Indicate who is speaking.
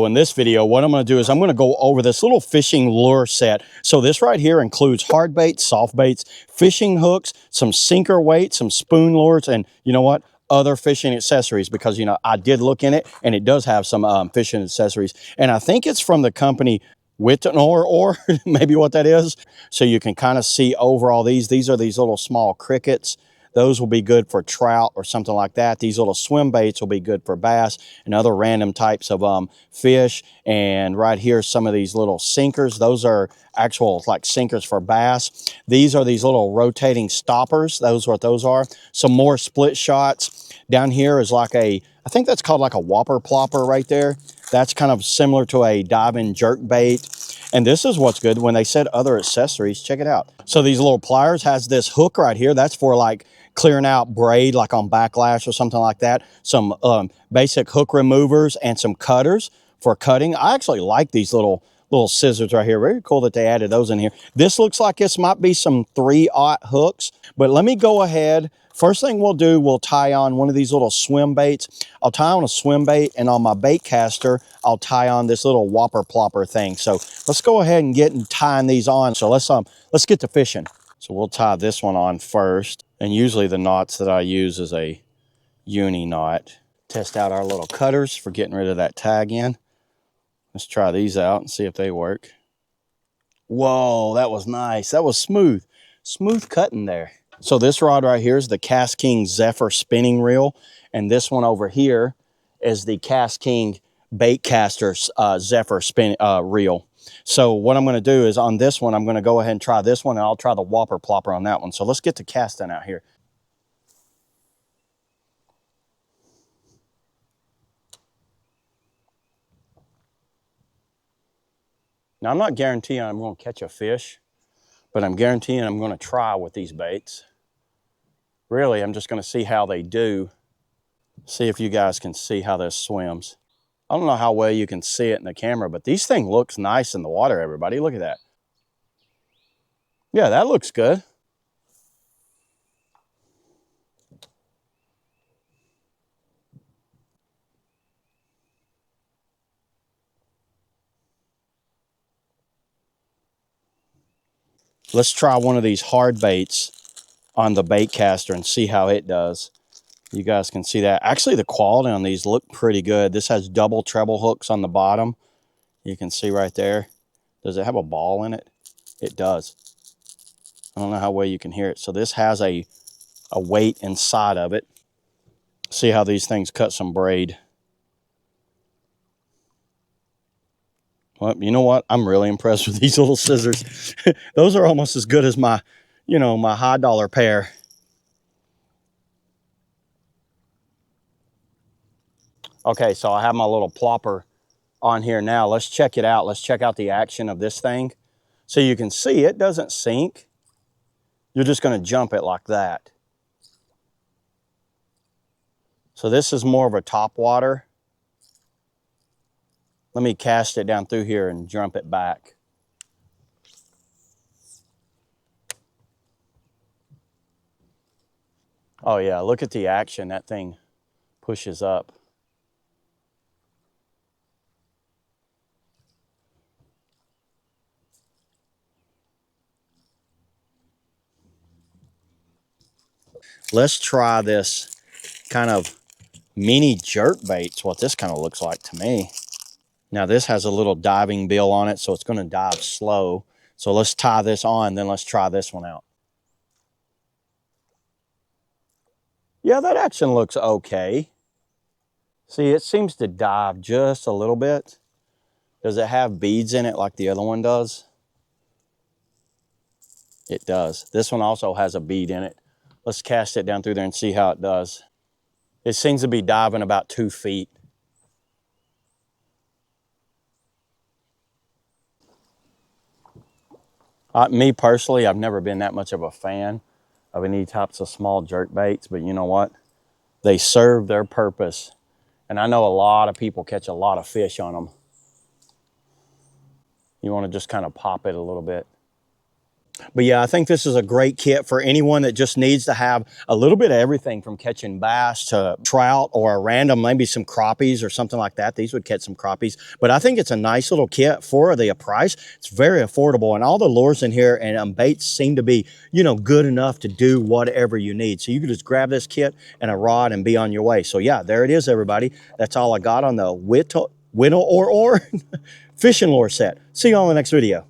Speaker 1: So in this video, what I'm going to do is I'm going to go over this little fishing lure set. So this right here includes hard baits, soft baits, fishing hooks, some sinker weights, some spoon lures, and you know what? Other fishing accessories, because, you know, I did look in it and it does have some fishing accessories. And I think it's from the company With an or maybe what that is. So you can kind of see over all these. These are these little small crickets. Those will be good for trout or something like that. These little swim baits will be good for bass and other random types of fish. And right here, some of these little sinkers. Those are actual like sinkers for bass. These are these little rotating stoppers. Those are what those are. Some more split shots. Down here is like I think that's called like a whopper plopper right there. That's kind of similar to a diving jerk bait. And this is what's good when they said other accessories. Check it out. So these little pliers has this hook right here. That's for like clearing out braid, like on backlash or something like that. Some basic hook removers and some cutters for cutting. I actually like these little scissors right here. Very cool that they added those in here. This looks like this might be some 3/0 hooks, but let me go ahead. First thing we'll do, we'll tie on one of these little swim baits. I'll tie on a swim bait, and on my bait caster, I'll tie on this little whopper plopper thing. So let's go ahead and get tying these on. So let's get to fishing. So we'll tie this one on first. And usually the knots that I use is a uni knot. Test out our little cutters for getting rid of that tag in. Let's try these out and see if they work. Whoa, that was nice. That was smooth. Smooth cutting there. So this rod right here is the Cast King Zephyr spinning reel. And this one over here is the Cast King Baitcaster Zephyr spin reel. So what I'm going to do is on this one, I'm going to go ahead and try this one, and I'll try the whopper plopper on that one. So let's get to casting out here. Now, I'm not guaranteeing I'm going to catch a fish, but I'm guaranteeing I'm going to try with these baits. Really, I'm just going to see how they do. See if you guys can see how this swims. I don't know how well you can see it in the camera, but these things looks nice in the water, everybody. Look at that. Yeah, that looks good. Let's try one of these hard baits on the bait caster and see how it does. You guys can see that. Actually, the quality on these look pretty good. This has double treble hooks on the bottom. You can see right there. Does it have a ball in it? It does. I don't know how well you can hear it. So this has a weight inside of it. See how these things cut some braid. Well, you know what? I'm really impressed with these little scissors. Those are almost as good as my, you know, my high dollar pair. Okay, so I have my little plopper on here now. Let's check it out. Let's check out the action of this thing. So you can see it doesn't sink. You're just going to jump it like that. So this is more of a top water. Let me cast it down through here and jump it back. Oh yeah, look at the action. That thing pushes up. Let's try this kind of mini jerk baits, what this kind of looks like to me. Now this has a little diving bill on it, so it's going to dive slow. So let's tie this on, then let's try this one out. Yeah, that action looks okay. See, it seems to dive just a little bit. Does it have beads in it like the other one does? It does. This one also has a bead in it. Let's cast it down through there and see how it does. It seems to be diving about 2 feet. Me personally, I've never been that much of a fan of any types of small jerk baits, but you know what? They serve their purpose. And I know a lot of people catch a lot of fish on them. You want to just kind of pop it a little bit. But yeah, I think this is a great kit for anyone that just needs to have a little bit of everything from catching bass to trout or a random, maybe some crappies or something like that. These would catch some crappies. But I think it's a nice little kit for the price. It's very affordable, and all the lures in here and baits seem to be, you know, good enough to do whatever you need. So you can just grab this kit and a rod and be on your way. So yeah, there it is, everybody. That's all I got on the Whittle or fishing lure set. See you on the next video.